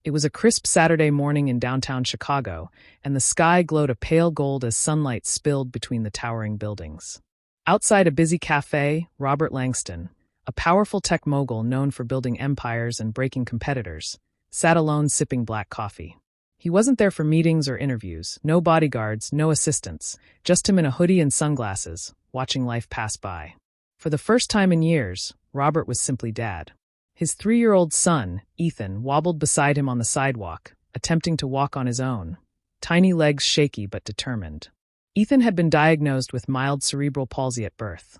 It was a crisp Saturday morning in downtown Chicago, and the sky glowed a pale gold as sunlight spilled between the towering buildings. Outside a busy cafe, Robert Langston, a powerful tech mogul known for building empires and breaking competitors, sat alone sipping black coffee. He wasn't there for meetings or interviews, no bodyguards, no assistants, just him in a hoodie and sunglasses, watching life pass by. For the first time in years, Robert was simply dad. His 3-year-old son, Ethan, wobbled beside him on the sidewalk, attempting to walk on his own, tiny legs shaky but determined. Ethan had been diagnosed with mild cerebral palsy at birth.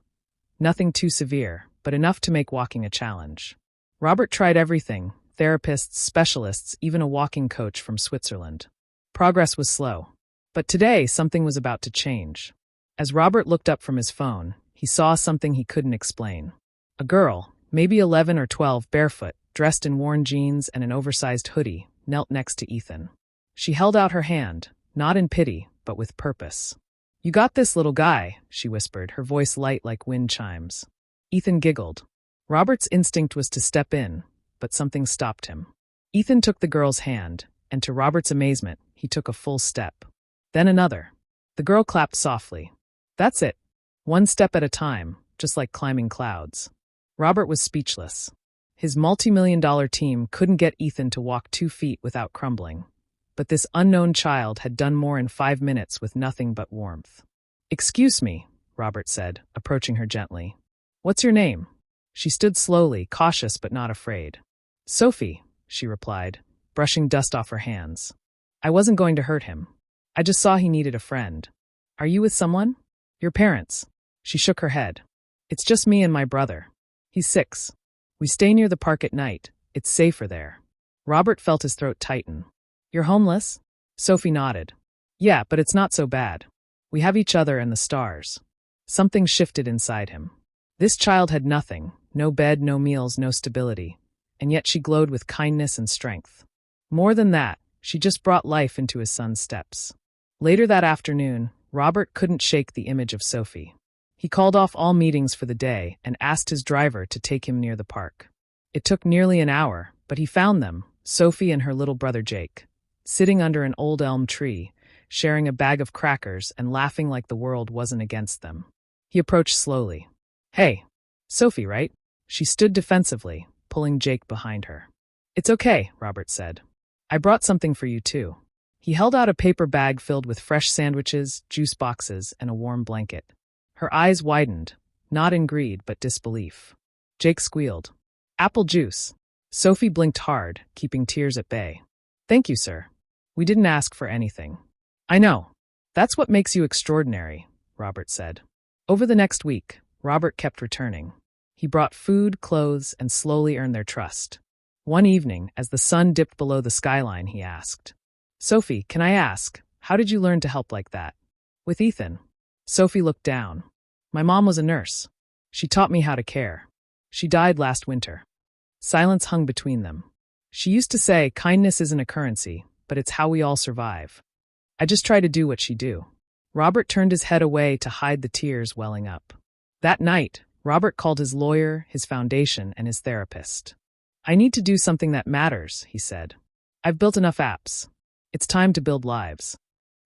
Nothing too severe, but enough to make walking a challenge. Robert tried everything: therapists, specialists, even a walking coach from Switzerland. Progress was slow. But today, something was about to change. As Robert looked up from his phone, he saw something he couldn't explain. A girl, maybe 11 or 12, barefoot, dressed in worn jeans and an oversized hoodie, knelt next to Ethan. She held out her hand, not in pity, but with purpose. "You got this, little guy," she whispered, her voice light like wind chimes. Ethan giggled. Robert's instinct was to step in, but something stopped him. Ethan took the girl's hand, and to Robert's amazement, he took a full step. Then another. The girl clapped softly. "That's it. One step at a time, just like climbing clouds." Robert was speechless. His multi-million-dollar team couldn't get Ethan to walk 2 feet without crumbling. But this unknown child had done more in 5 minutes with nothing but warmth. "Excuse me," Robert said, approaching her gently. "What's your name?" She stood slowly, cautious but not afraid. "Sophie," she replied, brushing dust off her hands. "I wasn't going to hurt him. I just saw he needed a friend." "Are you with someone?" "Your parents." She shook her head. "It's just me and my brother. He's 6. We stay near the park at night. It's safer there." Robert felt his throat tighten. "You're homeless?" Sophie nodded. "Yeah, but it's not so bad. We have each other and the stars." Something shifted inside him. This child had nothing, no bed, no meals, no stability, and yet she glowed with kindness and strength. More than that, she just brought life into his son's steps. Later that afternoon, Robert couldn't shake the image of Sophie. He called off all meetings for the day and asked his driver to take him near the park. It took nearly an hour, but he found them, Sophie and her little brother Jake, sitting under an old elm tree, sharing a bag of crackers and laughing like the world wasn't against them. He approached slowly. "Hey, Sophie, right?" She stood defensively, pulling Jake behind her. "It's okay," Robert said. "I brought something for you too." He held out a paper bag filled with fresh sandwiches, juice boxes, and a warm blanket. Her eyes widened, not in greed but disbelief. Jake squealed. "Apple juice." Sophie blinked hard, keeping tears at bay. "Thank you, sir. We didn't ask for anything." "I know. That's what makes you extraordinary," Robert said. Over the next week, Robert kept returning. He brought food, clothes, and slowly earned their trust. One evening, as the sun dipped below the skyline, he asked, "Sophie, can I ask, how did you learn to help like that?" "With Ethan." Sophie looked down. "My mom was a nurse. She taught me how to care. She died last winter." Silence hung between them. "She used to say, kindness isn't a currency, but it's how we all survive. I just try to do what she do." Robert turned his head away to hide the tears welling up. That night, Robert called his lawyer, his foundation, and his therapist. "I need to do something that matters," he said. "I've built enough apps. It's time to build lives."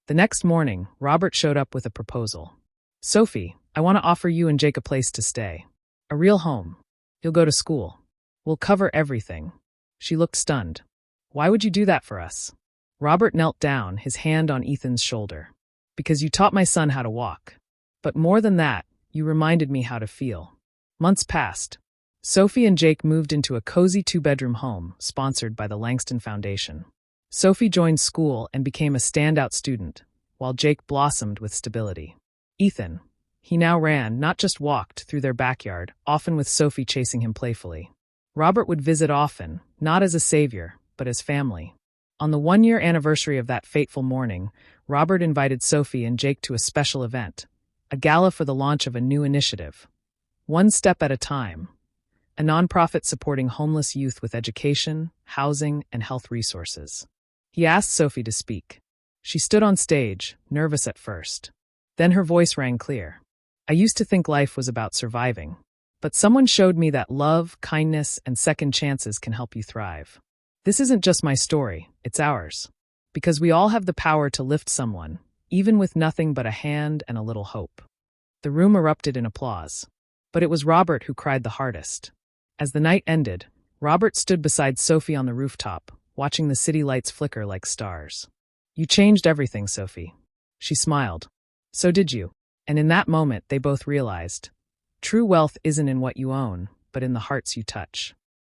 The next morning, Robert showed up with a proposal. "Sophie, I want to offer you and Jake a place to stay. A real home. You'll go to school. We'll cover everything." She looked stunned. "Why would you do that for us?" Robert knelt down, his hand on Ethan's shoulder. "Because you taught my son how to walk. But more than that, you reminded me how to feel." Months passed. Sophie and Jake moved into a cozy 2-bedroom home, sponsored by the Langston Foundation. Sophie joined school and became a standout student, while Jake blossomed with stability. Ethan, he now ran, not just walked, through their backyard, often with Sophie chasing him playfully. Robert would visit often, not as a savior, but as family. On the 1-year anniversary of that fateful morning, Robert invited Sophie and Jake to a special event, a gala for the launch of a new initiative. One Step at a Time, a nonprofit supporting homeless youth with education, housing, and health resources. He asked Sophie to speak. She stood on stage, nervous at first. Then her voice rang clear. "I used to think life was about surviving, but someone showed me that love, kindness, and second chances can help you thrive." This isn't just my story, it's ours. Because we all have the power to lift someone, even with nothing but a hand and a little hope. The room erupted in applause. But it was Robert who cried the hardest. As the night ended, Robert stood beside Sophie on the rooftop, watching the city lights flicker like stars. You changed everything, Sophie. She smiled. So did you. And in that moment, they both realized, true wealth isn't in what you own, but in the hearts you touch.